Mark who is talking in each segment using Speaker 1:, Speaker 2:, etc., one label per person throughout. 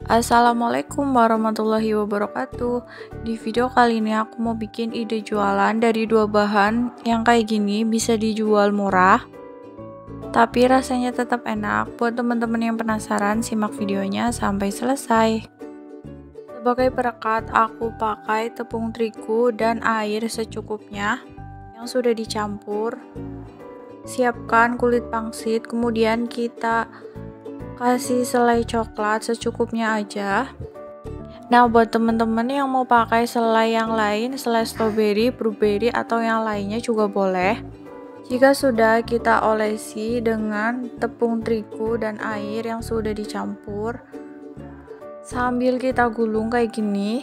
Speaker 1: Assalamualaikum warahmatullahi wabarakatuh. Di video kali ini aku mau bikin ide jualan dari dua bahan yang kayak gini, bisa dijual murah tapi rasanya tetap enak. Buat teman-teman yang penasaran, simak videonya sampai selesai. Sebagai perekat, aku pakai tepung terigu dan air secukupnya yang sudah dicampur. Siapkan kulit pangsit, kemudian kita kasih selai coklat secukupnya aja. Nah, buat teman-teman yang mau pakai selai yang lain, selai strawberry, blueberry, atau yang lainnya juga boleh. Jika sudah, kita olesi dengan tepung terigu dan air yang sudah dicampur sambil kita gulung kayak gini.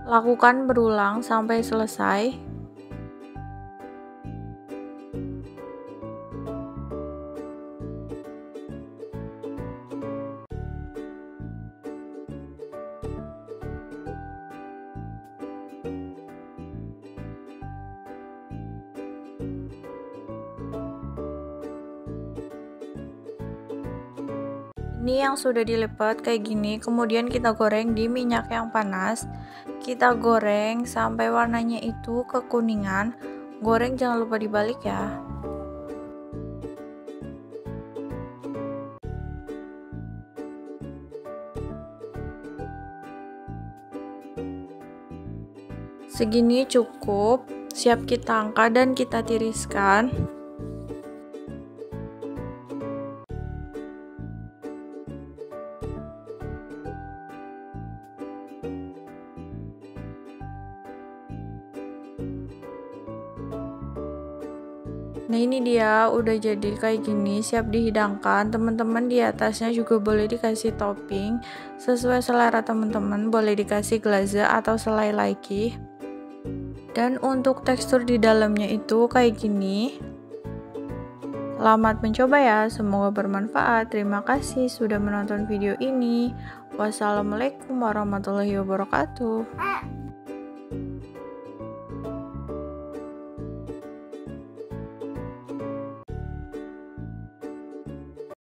Speaker 1: Lakukan berulang sampai selesai. Ini yang sudah dilipat kayak gini, kemudian kita goreng di minyak yang panas. Kita goreng sampai warnanya itu kekuningan. Goreng jangan lupa dibalik ya. Segini cukup, siap kita angkat dan kita tiriskan. Nah, ini dia udah jadi kayak gini, siap dihidangkan. Teman-teman, di atasnya juga boleh dikasih topping sesuai selera teman-teman, boleh dikasih glaze atau selai lagi. Dan untuk tekstur di dalamnya itu kayak gini. Selamat mencoba ya, semoga bermanfaat. Terima kasih sudah menonton video ini. Wassalamualaikum warahmatullahi wabarakatuh.